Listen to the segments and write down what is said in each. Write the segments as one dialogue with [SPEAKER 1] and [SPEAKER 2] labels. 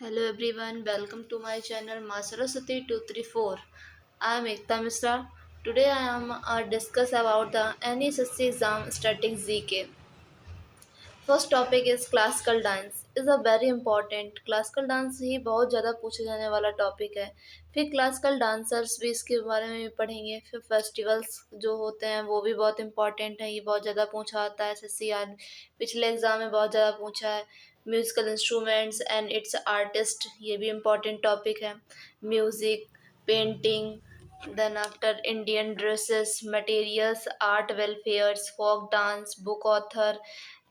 [SPEAKER 1] Hello everyone, welcome to my channel Masaraswati 234. I am Ekta Misra. Today I am discuss about the NSSC exam static ZK. First topic is classical dance is a very important. Classical dance ही बहुत ज़्यादा पूछे जाने वाला topic है। फिर classical dancers भी इसके बारे में भी पढ़ेंगे। फिर फेस्टिवल्स जो होते हैं वो भी बहुत इंपॉर्टेंट है, ये बहुत ज़्यादा पूछा आता है। SSCR पिछले एग्जाम में बहुत ज़्यादा पूछा है। Musical instruments and its artist, ये भी इम्पॉर्टेंट टॉपिक है। Music, painting, then after Indian dresses, materials, art welfares, folk dance, book author,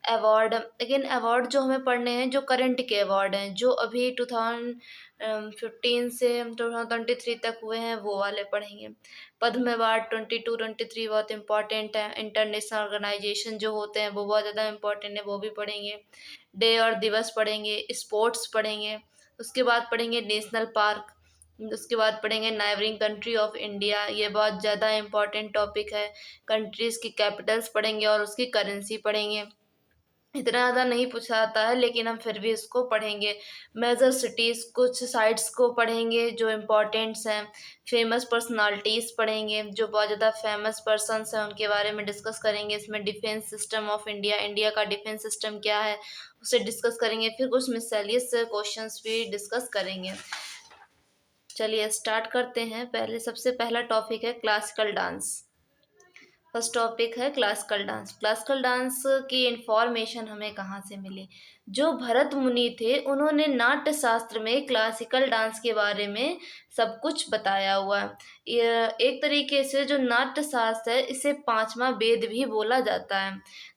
[SPEAKER 1] award. लेकिन अवार्ड जो हमें पढ़ने हैं जो करंट के अवार्ड हैं, जो अभी 2015 से 2023 तक हुए हैं, वो वाले पढ़ेंगे। पद्म अवार्ड 22-23 बहुत इंपॉर्टेंट है। इंटरनेशनल ऑर्गेनाइजेशन जो होते हैं वो बहुत ज़्यादा इंपॉर्टेंट है, वो भी पढ़ेंगे। डे और दिवस पढ़ेंगे। स्पोर्ट्स पढ़ेंगे। उसके बाद पढ़ेंगे नेशनल पार्क। उसके बाद पढ़ेंगे नाइबरिंग कंट्री ऑफ इंडिया, ये बहुत ज़्यादा इंपॉर्टेंट टॉपिक है। कंट्रीज़ की कैपिटल्स पढ़ेंगे और उसकी करेंसी पढ़ेंगे। इतना ज़्यादा नहीं पूछा जाता है लेकिन हम फिर भी इसको पढ़ेंगे। मेजर सिटीज़, कुछ साइट्स को पढ़ेंगे जो इम्पोर्टेंट्स हैं। फेमस पर्सनालिटीज़ पढ़ेंगे, जो बहुत ज़्यादा फेमस पर्सन्स हैं उनके बारे में डिस्कस करेंगे। इसमें defence system of India, India का डिफेंस सिस्टम क्या है उसे डिस्कस करेंगे। फिर कुछ मिसलेनियस क्वेश्चंस भी डिस्कस करेंगे। चलिए स्टार्ट करते हैं। सबसे पहला टॉपिक है क्लासिकल डांस। फर्स्ट टॉपिक है क्लासिकल डांस। क्लासिकल डांस की इंफॉर्मेशन हमें कहाँ से मिली? जो भरत मुनि थे उन्होंने नाट्य शास्त्र में क्लासिकल डांस के बारे में सब कुछ बताया हुआ है। एक तरीके से जो नाट्य शास्त्र है इसे पांचवा वेद भी बोला जाता है।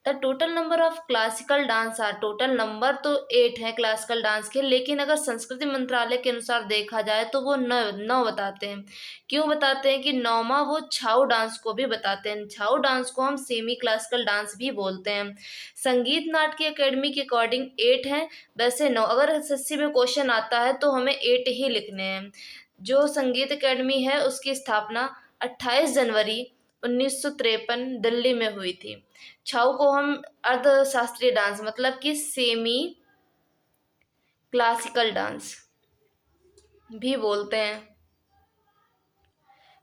[SPEAKER 1] The total number of classical dance are, total number तो 8 है क्लासिकल डांस के, लेकिन अगर संस्कृति मंत्रालय के अनुसार देखा जाए तो वो नौ बताते हैं। क्यों बताते हैं कि नौवां वो छाऊ डांस को भी बताते हैं। छाऊ डांस को हम सेमी क्लासिकल डांस भी बोलते हैं। संगीत नाट्य अकेडमी के अकॉर्डिंग 8 है, वैसे 9। अगर एसएससी में क्वेश्चन आता है तो हमें 8 ही लिखने हैं। जो संगीत अकेडमी है उसकी स्थापना 28 जनवरी 1953 दिल्ली में हुई थी। छाऊ को हम अर्धशास्त्रीय डांस मतलब कि सेमी क्लासिकल डांस भी बोलते हैं।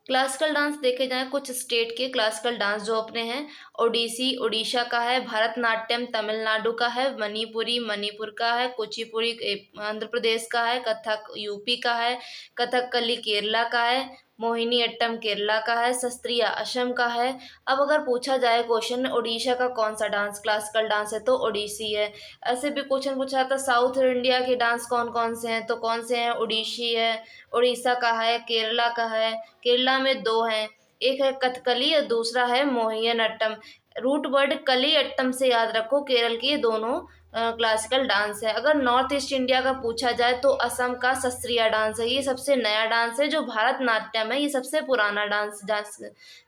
[SPEAKER 1] क्लासिकल डांस देखे जाएं, कुछ स्टेट के क्लासिकल डांस जो अपने हैं, ओडिसी उड़ीसा का है, भरतनाट्यम तमिलनाडु का है, मणिपुरी मणिपुर का है, कुचिपुड़ी आंध्र प्रदेश का है, कथक यूपी का है, कथकली केरला का है, मोहिनी अट्टम केरला का है, शास्त्रीय असम का है। अब अगर पूछा जाए क्वेश्चन उड़ीसा का कौन सा डांस क्लासिकल डांस है तो ओडिसी है। ऐसे भी क्वेश्चन पूछा था साउथ इंडिया के डांस कौन कौन से हैं तो कौन से हैं, ओडिसी है, उड़ीसा का है, केरला का है। केरला में दो हैं, एक है कथकली और दूसरा है मोहिनीअट्टम। रूट वर्ड कली अट्टम से याद रखो, केरल के ये दोनों क्लासिकल डांस है। अगर नॉर्थ ईस्ट इंडिया का पूछा जाए तो असम का शास्त्रीय डांस है, ये सबसे नया डांस है। जो भारतनाट्यम है ये सबसे पुराना डांस डांस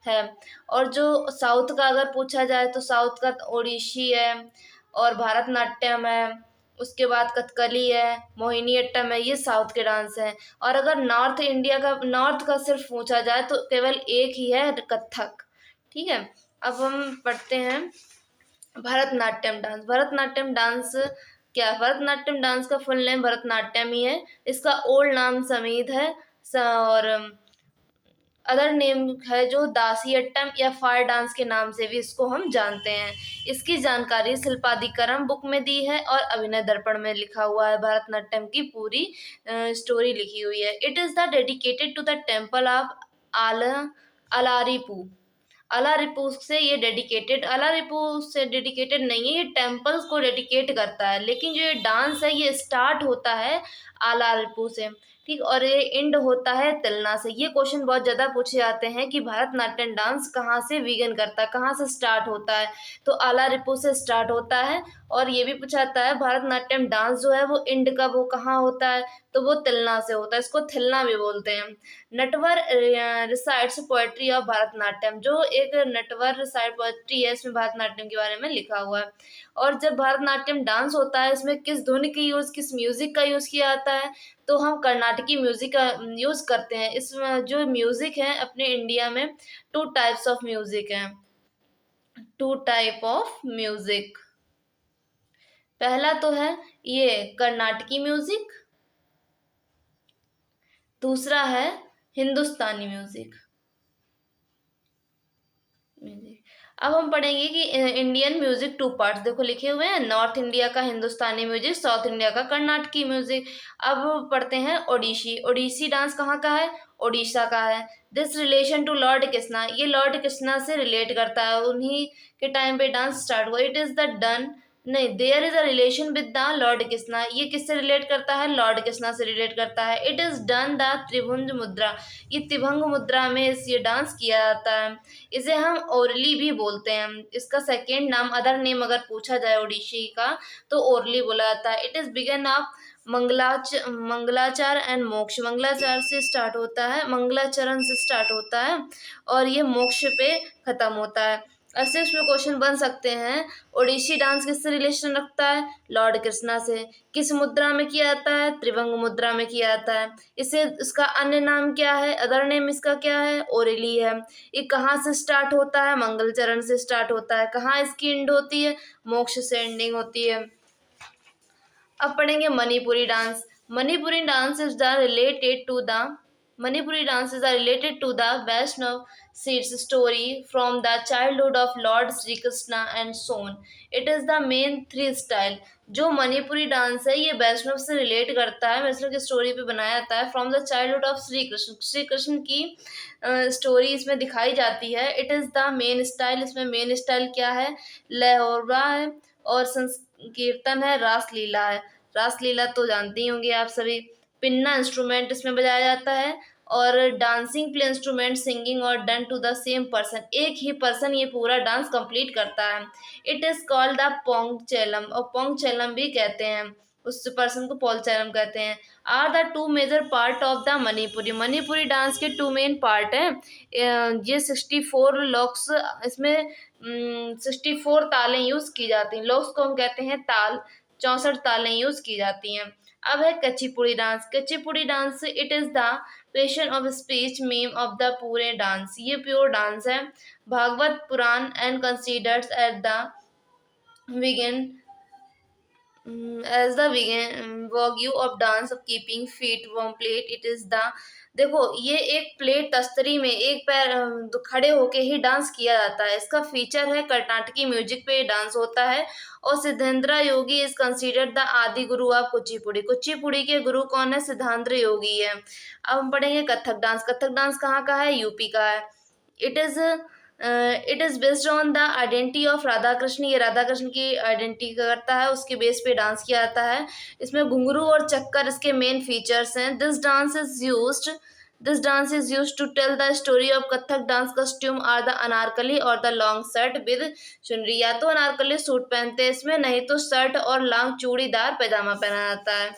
[SPEAKER 1] है। और जो साउथ का अगर पूछा जाए तो साउथ का ओडिसी है और भारतनाट्यम है, उसके बाद कथकली है, मोहिनीअट्टम है, ये साउथ के डांस हैं। और अगर नॉर्थ इंडिया का, नॉर्थ का सिर्फ पूछा जाए तो केवल एक ही है, कथक। ठीक है, अब हम पढ़ते हैं भरतनाट्यम डांस। भरतनाट्यम डांस क्या है? भरतनाट्यम डांस का फुल नेम भरतनाट्यम ही है। इसका ओल्ड नाम समीद है और अदर नेम है जो दासियट्टम या फायर डांस के नाम से भी इसको हम जानते हैं। इसकी जानकारी शिल्पाधिकरम बुक में दी है और अभिनय दर्पण में लिखा हुआ है। भरतनाट्यम की पूरी स्टोरी लिखी हुई है। It is the dedicated to the temple of all Alarippu. Alarippu से ये डेडिकेटेड, अलारिपू से डेडिकेटेड नहीं है, ये टेम्पल्स को डेडिकेट करता है। लेकिन जो ये डांस है ये स्टार्ट होता है अलारिपू से, ठीक, और ये एंड होता है तिलना से। ये क्वेश्चन बहुत ज़्यादा पूछे जाते हैं कि भरतनाट्यम डांस कहाँ से बिगिन करता है, कहाँ से स्टार्ट होता है, तो अलारिपू से स्टार्ट होता है। और ये भी पूछा जाता है भरतनाट्यम डांस जो है वो एंड का वो कहाँ होता है, तो वो तिलना से होता है, इसको थिलना भी बोलते हैं। Natwar recites poetry of Bharatanatyam, जो एक नटवर रिसाइट पोएट्री है इसमें भरतनाट्यम के बारे में लिखा हुआ है। और जब भरतनाट्यम डांस होता है इसमें किस धुन की यूज़, किस म्यूजिक का यूज़ किया जाता है, तो हम कर्नाटकी म्यूजिक का यूज़ करते हैं। इसमें जो म्यूजिक है अपने इंडिया में टू टाइप्स ऑफ म्यूजिक हैं, टू टाइप ऑफ म्यूजिक। पहला तो है ये कर्नाटकी म्यूजिक दूसरा है हिंदुस्तानी म्यूजिक। अब हम पढ़ेंगे कि इंडियन म्यूजिक टू पार्ट्स। देखो लिखे हुए हैं, नॉर्थ इंडिया का हिंदुस्तानी म्यूजिक, साउथ इंडिया का कर्नाटकी म्यूजिक। अब पढ़ते हैं ओडिसी। ओडिसी डांस कहाँ का है? ओडिशा का है। This relation to lord Krishna, ये लॉर्ड कृष्णा से रिलेट करता है, उन्हीं के टाइम पे डांस स्टार्ट हुआ। इट इज द डन, नहीं, there is a relation with the lord Krishna, ये किससे रिलेट करता है? लॉर्ड कृष्णा से रिलेट करता है। इट इज डन द त्रिभुज मुद्रा, ये त्रिभंग मुद्रा में ये डांस किया जाता है। इसे हम ओरली भी बोलते हैं। इसका सेकेंड नाम, अदर नेम अगर पूछा जाए ओडिसी का, तो ओरली बोला जाता है। It is begin of Mangalachar and moksha, Mangalachar से स्टार्ट होता है, मंगलाचरण से स्टार्ट होता है और ये मोक्ष पे खत्म होता है। ऐसे इसमें क्वेश्चन बन सकते हैं, ओडिसी डांस किससे रिलेशन रखता है? लॉर्ड कृष्णा से। किस मुद्रा में किया जाता है? त्रिभंग मुद्रा में किया जाता है। इसे, इसका अन्य नाम क्या है? अदर नेम इसका क्या है? ओरेली है। ये कहाँ से स्टार्ट होता है? मंगल चरण से स्टार्ट होता है। कहाँ इसकी एंड होती है? मोक्ष से एंडिंग होती है। अब पढ़ेंगे Manipuri dance. Manipuri dance is the related to the Manipuri dances are related to the Vaishnav seeds story from the childhood of Lord Sri Krishna and so on. It is the main three style. जो Manipuri dance है ये वैष्णव से relate करता है, वैष्णव की story पे बनाया जाता है। From the childhood of Shri Krishna, Shri Krishna की स्टोरी इसमें दिखाई जाती है। It is the main style, इसमें मेन स्टाइल क्या है? लहोरा है और संकीर्तन है, रासलीला है। रासलीला तो जानते ही होंगे आप सभी। पिन्ना इंस्ट्रूमेंट इसमें बजाया जाता है और डांसिंग प्ले इंस्ट्रूमेंट, सिंगिंग और done to the same person, एक ही पर्सन ये पूरा डांस कंप्लीट करता है। It is called the Pungcholom, और पोंगचेलम भी कहते हैं उस पर्सन को, पोंगचेलम कहते हैं। Are the two major part of the Manipuri, Manipuri dance के टू मेन पार्ट हैं। ये 64 लॉक्स, इसमें 64 तालें यूज की जाती हैं। लॉक्स को हम कहते हैं ताल, 64 तालें यूज की जाती हैं। अब है Kuchipudi dance. Kuchipudi dance, it is the passion of speech mime of the पूरे डांस, ये प्योर डांस है। Bhagavata Purana and considers at the begin as the vogue of dance of keeping feet warm plate. It is the, देखो ये एक plate तस्तरी में एक पैर खड़े होके ही डांस किया जाता है। इसका फीचर है कर्नाटकी म्यूजिक पे डांस होता है। और सिद्धेंद्र योगी इज कंसीडर्ड द आदि गुरु ऑफ कुचिपुड़ी, कुचिपुड़ी के गुरु कौन है? सिद्धांत योगी है। अब हम पढ़ेंगे कथक डांस। कथक डांस कहाँ का है? यूपी का है। It is based on the identity of Radha Krishna, ये राधा कृष्ण की आइडेंटिटी करता है, उसके बेस पे डांस किया जाता है। इसमें घुंघरू और चक्कर इसके मेन फीचर्स हैं। This dance is use to tell the story of Kathak dance. Costume are the Anarkali और द लॉन्ग शर्ट विद चुनरी, या तो अनारकली सूट पहनते हैं इसमें, नहीं तो शर्ट और लॉन्ग चूड़ीदार पैजामा पहना जाता है।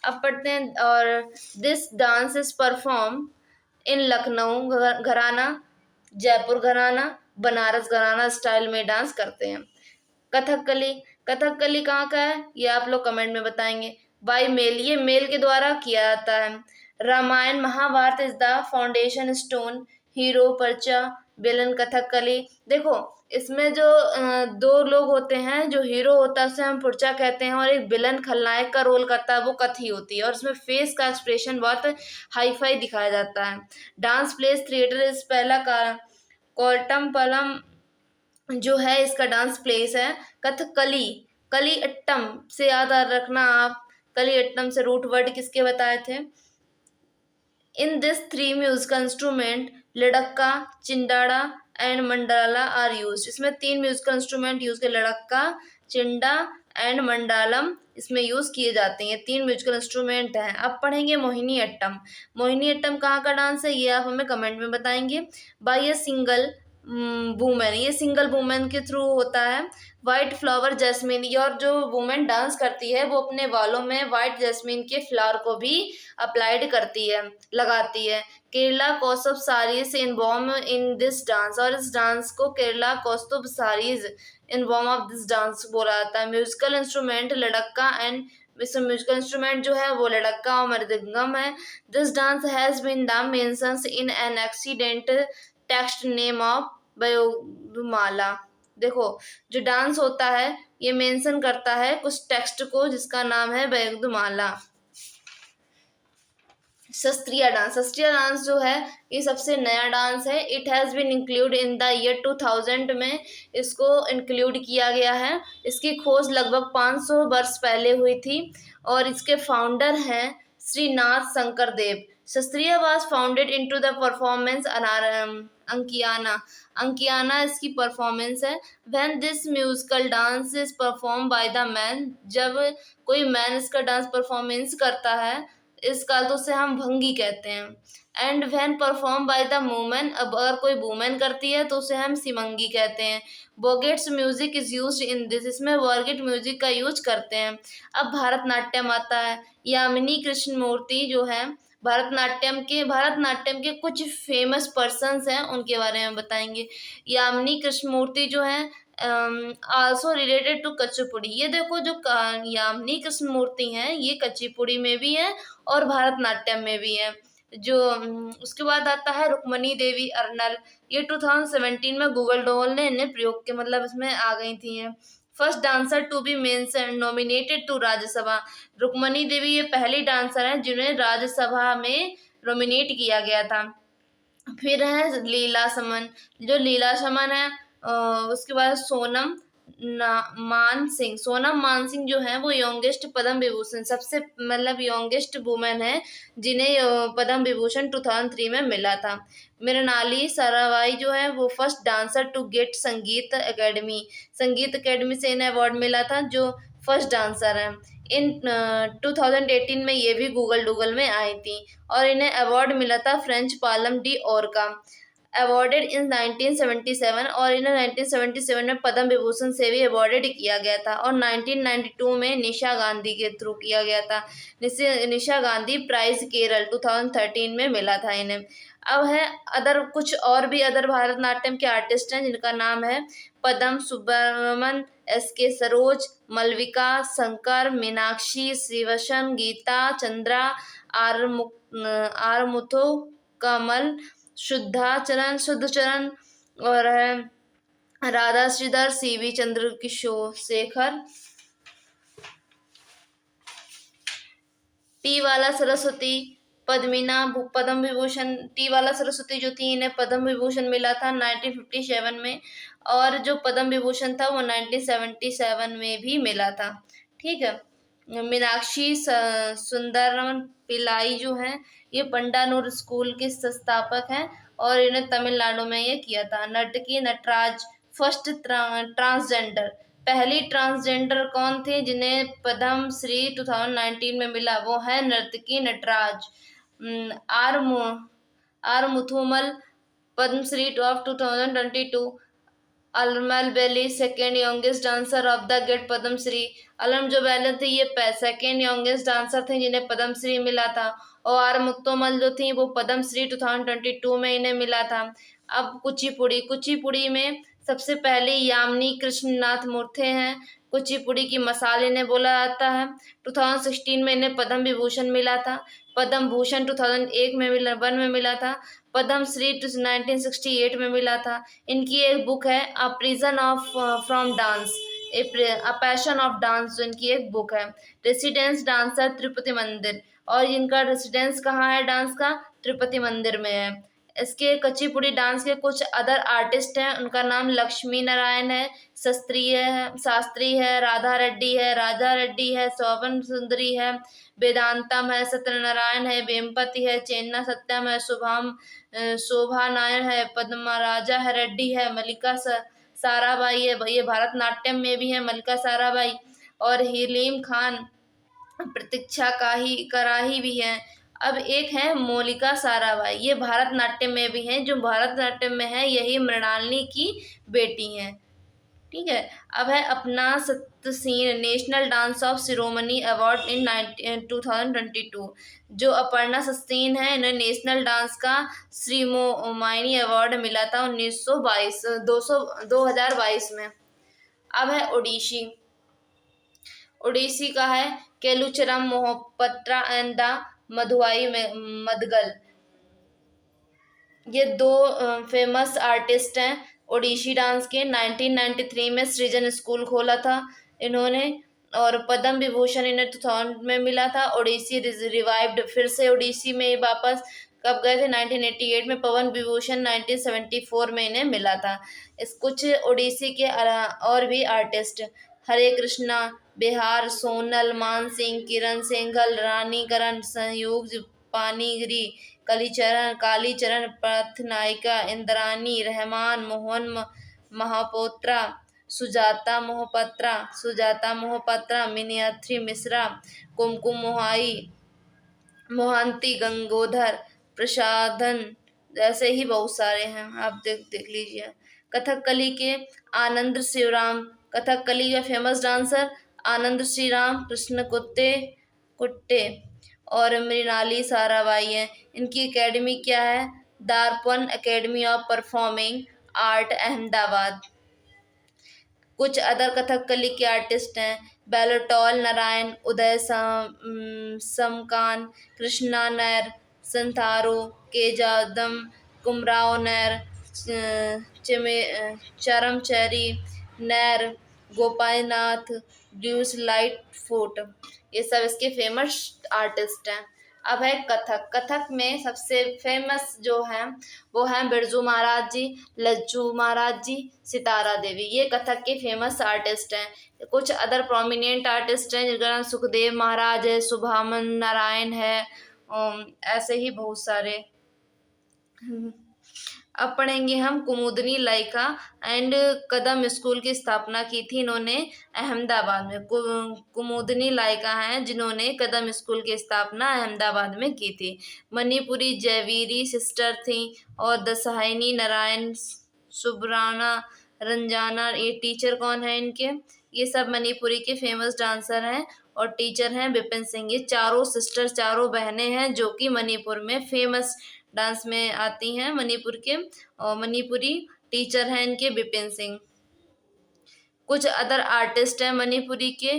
[SPEAKER 1] अब पढ़ते हैं, और this dance is perform in Lucknow घराना, जयपुर घराना, बनारस घराना स्टाइल में डांस करते हैं। कथकली, कथकली कहाँ का है? ये आप लोग कमेंट में बताएंगे। बाय मेल, ये मेल के द्वारा किया जाता है। Ramayana Mahabharata is the foundation stone, hero पर्चा विलन कथकली। देखो इसमें जो दो लोग होते हैं, जो हीरो होता है उसे हम पुर्चा कहते हैं, और एक विलन खलनायक का रोल करता है वो कथी होती है। और इसमें फेस का एक्सप्रेशन बहुत हाई फाई दिखाया जाता है। डांस प्लेस थिएटर इस पहला का कोर्टमपलम जो है इसका डांस प्लेस है। कथकली, कली अट्टम से याद रखना आप, कली अट्टम से रूट वर्ड किसके बताए थे। In this three musical instrument लड़क्का, चिंडाड़ा एंड मंडाला आर यूज, इसमें 3 म्यूजिकल इंस्ट्रूमेंट यूज के, लड़क्का, चिंडा एंड मंडालम इसमें यूज किए जाते हैं। 3 म्यूजिकल इंस्ट्रूमेंट हैं। अब पढ़ेंगे मोहिनी अट्टम। मोहिनी अट्टम कहाँ का डांस है? ये आप हमें कमेंट में बताएंगे। बाय ए सिंगल वुमेन, ये सिंगल वुमेन के थ्रू होता है। वाइट फ्लावर जैस्मिन, ये और जो वुमेन डांस करती है वो अपने बालों में वाइट जैस्मिन के फ्लावर को भी अप्लाइड करती है, लगाती है। केरला कौस्तुभ saris involve in this dance, और इस डांस को केरला कौस्तुभ saris involve of this dance बोला जाता है। म्यूजिकल इंस्ट्रूमेंट लड़क्का एंड म्यूजिकल इंस्ट्रूमेंट जो है वो लड़क्का और मृदंगम है। This dance has been the mentions in an accident text name of बयोगमाला। देखो जो डांस होता है ये मेंशन करता है कुछ टेक्स्ट को जिसका नाम है बयोगमाला। शास्त्रीय डांस जो है ये सबसे नया डांस है। It has been include in the year 2000 में इसको इंक्लूड किया गया है। इसकी खोज लगभग 500 वर्ष पहले हुई थी और इसके फाउंडर हैं श्रीनाथ शंकर देव। शास्त्रीय was founded into the performance Ankiyana. Ankiyana इसकी परफॉर्मेंस है। When this musical dance is perform by the man, जब कोई मैन इसका डांस परफॉर्मेंस करता है इस काल तो उसे हम भंगी कहते हैं। And when perform by the women, अब अगर कोई वुमेन करती है तो उसे हम सिमंगी कहते हैं। Borgeets music is used in this, इसमें बोर्गेट म्यूजिक का यूज करते हैं। अब भारतनाट्यम आता है। यामिनी कृष्णमूर्ति जो है भारतनाट्यम के कुछ फेमस पर्सन्स हैं उनके बारे में बताएंगे। यामिनी कृष्णमूर्ति जो है आल्सो रिलेटेड टू कच्चीपुड़ी। ये देखो जो यामिनी कृष्णमूर्ति हैं ये कच्चीपुड़ी में भी है और भरतनाट्यम में भी है। जो उसके बाद आता है रुक्मणी देवी अर्नल। ये 2017 में गूगल डॉल ने इन्हें प्रयोग के मतलब इसमें आ गई थी। First dancer to be mention nominated to Rajyasabha. Rukmini Devi ये पहली डांसर है जिन्हें राज्यसभा में नॉमिनेट किया गया था। फिर है लीला समन। जो लीला समन है उसके बाद सोनम मान सिंह जो है वो यंगेस्ट पद्म विभूषण, सबसे मतलब यंगेस्ट वुमेन है जिन्हें पद्म विभूषण 2003 में मिला था। मृणाली साराभाई जो है वो फर्स्ट डांसर टू गेट संगीत अकेडमी से इन्हें अवार्ड मिला था, जो फर्स्ट डांसर है। इन 2018 में ये भी गूगल डूगल में आई थी और इन्हें अवार्ड मिला था फ्रेंच पालम डी और का, अवॉर्डेड इन 1977, और इन्हें 1977 में पद्म विभूषण से भी अवॉर्डेड किया गया था और 1992 में निशा गांधी के थ्रू किया गया था। निशा गांधी प्राइज केरल 2013 में मिला था इन्हें। अब है कुछ और भी अदर भारतनाट्यम के आर्टिस्ट हैं जिनका नाम है पद्म सुब्रमण्यम, SK सरोज, मलविका शंकर, मीनाक्षी श्रीवसन, गीता चंद्रा, आर मुथु कमल, शुद्धचरण और राधा श्रीधर, CV चंद्रकिशोर शेखर, टी वाला सरस्वती, पद्म विभूषण। टी वाला सरस्वती जो थी इन्हें पद्म विभूषण मिला था 1957 में और जो पद्म विभूषण था वो 1977 में भी मिला था। ठीक है। मीनाक्षी सुंदरम पिल्लाई जो हैं ये पंडानूर स्कूल के संस्थापक हैं और इन्हें तमिलनाडु में ये किया था। नर्तकी नटराज फर्स्ट ट्रांसजेंडर, पहली ट्रांसजेंडर कौन थे जिन्हें पद्म श्री 2019 में मिला, वो है Narthaki Nataraj. R Muthumal Padmashri of 2022। Alarmel Valli second youngest dancer of the get Padmashri. Alarmel जो बैले थे ये सेकेंड यंगेस्ट डांसर थे जिन्हें पद्मश्री मिला था और आर मुत्तोमल जो थी वो पद्मश्री 2022 में इन्हें मिला था। अब कुचिपुड़ी में सबसे पहले यामिनी कृष्णनाथ मूर्ति हैं। कुचिपुड़ी की मसाल इन्हें बोला जाता है। 2016 में इन्हें पद्म विभूषण मिला था। पद्म भूषण 2001 में मिला था। पद्म श्री 1968 में मिला था। इनकी एक बुक है a prison of from dance, a passion of dance, जो इनकी एक बुक है। रेसिडेंस डांसर तिरुपति मंदिर, और इनका रेसिडेंस कहाँ है डांस का, तिरुपति मंदिर में है। इसके कुचिपुड़ी डांस के कुछ अदर आर्टिस्ट हैं, उनका नाम लक्ष्मी नारायण है, शास्त्री है, राधा रेड्डी है, शोभन सुंदरी है, वेदांतम है, सत्यनारायण है, वेमपति है, चेन्ना सत्यम है, शोभा नायर है, पद्मराजा है, रेड्डी है, मल्लिका साराभाई है, ये भरतनाट्यम में भी है मल्लिका साराभाई, और हलीम खान प्रतीक्षा कराही भी है। अब एक है मोनिका साराभाई, ये भरतनाट्यम में भी हैं, जो भरतनाट्यम में है यही मृणालिनी की बेटी हैं। ठीक है। अब है अपना सत्यसीन national dance of Shiromani award in 2022। जो अपर्णा सत्सेन है इन्हें नेशनल डांस का श्रीमोमाइनी अवार्ड मिला था 2022 में। अब है ओडिसी का है केलुचरम मोहपत्रा एंड द मधुआई में मदगल। ये दो फेमस आर्टिस्ट हैं ओडिसी डांस के। 1993 में सृजन स्कूल खोला था इन्होंने, और पद्म विभूषण इन्हें 2000 में मिला था। ओडिसी रिवाइव्ड, फिर से ओडिसी में वापस कब गए थे? 1988 में। पवन विभूषण 1974 में इन्हें मिला था। इस कुछ ओडिसी के और भी आर्टिस्ट: हरे कृष्णा बिहार, सोनल मानसिंह, किरण सिंघल, रानी करण, संयुग पानीगिरी, कालीचरण पथनायिका, इंद्रानी रहमान, मोहन महापोत्रा, सुजाता मोहपात्रा, मिनियाथ्री मिश्रा, कुमकुम मोहांती, गंगोधर प्रसादन, ऐसे ही बहुत सारे हैं। आप देख लीजिए। कथकली के आनंद श्रीराम, कथकली का फेमस डांसर आनंद श्रीराम, कृष्ण कुट्टे और मृणाली साराभाई है। इनकी एकेडमी क्या है? Darpana academy of performing art, Ahmedabad. कुछ अदर कथकली के आर्टिस्ट हैं: बेलोटॉल नारायण, उदय समकान, कृष्णा नैर, संथारो के जादम, कुमराव नैर, चरमचेरी नैर, गोपालनाथ, ड्यूस लाइट फूट। ये सब इसके फेमस आर्टिस्ट हैं। अब है कथक। कथक में सबसे फेमस जो हैं वो हैं बिरजू महाराज जी, लज्जू महाराज जी, सितारा देवी। ये कथक के फेमस आर्टिस्ट हैं। कुछ अदर प्रोमिनेंट आर्टिस्ट हैं जिनका नाम सुखदेव महाराज है, सुभामन नारायण है, ऐसे ही बहुत सारे। अब पढ़ेंगे हम कुमुदनी लाइका एंड कदम स्कूल की स्थापना की थी इन्होंने अहमदाबाद में। कुमुदनी लाइका हैं जिन्होंने कदम स्कूल की स्थापना अहमदाबाद में की थी। मणिपुरी जयवीरी सिस्टर थी और दसाहिनी नारायण, सुब्राना रंजाना, ये टीचर कौन है इनके? ये सब मणिपुरी के फेमस डांसर हैं और टीचर हैं विपिन सिंह। ये चारों सिस्टर, चारों बहनें हैं जो कि मणिपुर में फेमस डांस में आती हैं मणिपुर के, और मणिपुरी टीचर हैं इनके विपिन सिंह। कुछ अदर आर्टिस्ट हैं मणिपुरी के,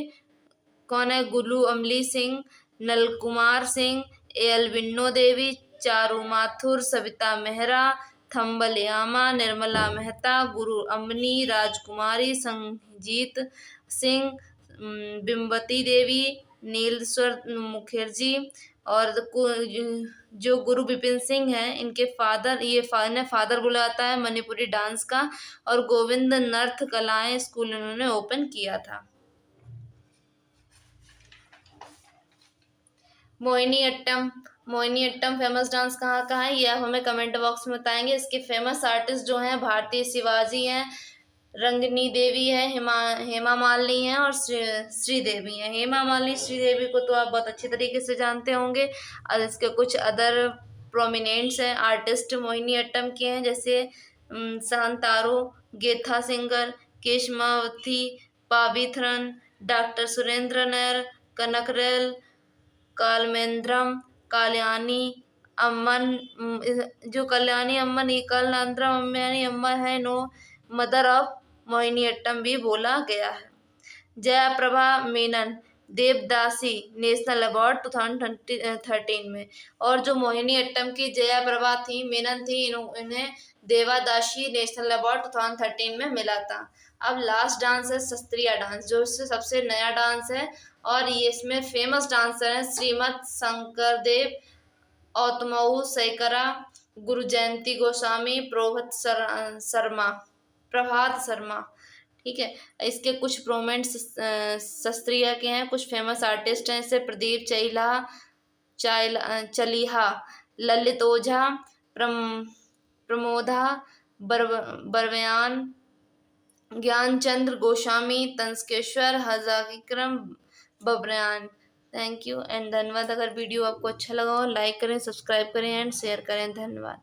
[SPEAKER 1] कौन है? गुलू अमली सिंह, नलकुमार सिंह, एल विन्नो देवी, चारू माथुर, सविता मेहरा, थम्बल यामा, निर्मला मेहता, गुरु अम्बनी, राजकुमारी, संजीत सिंह, बिम्बती देवी, नीलेश्वर मुखर्जी। और जो गुरु विपिन सिंह हैं इनके फादर, इन्हें फादर बुलाता है मणिपुरी डांस का, और गोविंद नर्थ कलाएं स्कूल इन्होंने ओपन किया था। मोहिनीअट्टम फेमस डांस कहाँ का है ये आप हमें कमेंट बॉक्स में बताएंगे। इसके फेमस आर्टिस्ट जो हैं भारती शिवाजी हैं, रंगनी देवी है, हेमा मालिनी है और श्रीदेवी है। हेमा मालिनी श्रीदेवी को तो आप बहुत अच्छी तरीके से जानते होंगे। और इसके कुछ अदर प्रोमिनेंट्स हैं आर्टिस्ट मोहिनीअट्टम के हैं, जैसे शांतारो, गेथा सिंगर, केशमावती, पाविथरन, डॉक्टर सुरेंद्र नैर, कनकरेल, कालमेंद्रम, कल्याणी अम्मन, जो कल्याणी अम्मन, कलंद्रम अम्मनी अम्मन है, नो मदर ऑफ मोहिनीअट्टम भी बोला गया है। जयाप्रभा मेनन, देवदासी नेशनल अवार्ड 2013 में। और जो मोहिनीअट्टम की जयाप्रभा थी, मेनन थी, इन्हें देवादासी नेशनल अवार्ड 2013 में मिला था। अब लास्ट डांस है शास्त्रीय डांस, जो इससे सबसे नया डांस है और ये इसमें फेमस डांसर हैं श्रीमद शंकरदेव, औतमऊ सैकरा, गुरु जयंती गोस्वामी, प्रभात शर्मा। ठीक है, इसके कुछ प्रोमेंट शास्त्रीय के हैं। कुछ फेमस आर्टिस्ट हैं जैसे प्रदीप चलिहा, ललित ओझा, प्रमोदा बरवयान, ज्ञानचंद्र गोस्वामी, तंस्केश्वर हजाकिक्रम बब्रयान। थैंक यू एंड धन्यवाद। अगर वीडियो आपको अच्छा लगा हो लाइक करें, सब्सक्राइब करें एंड शेयर करें। धन्यवाद।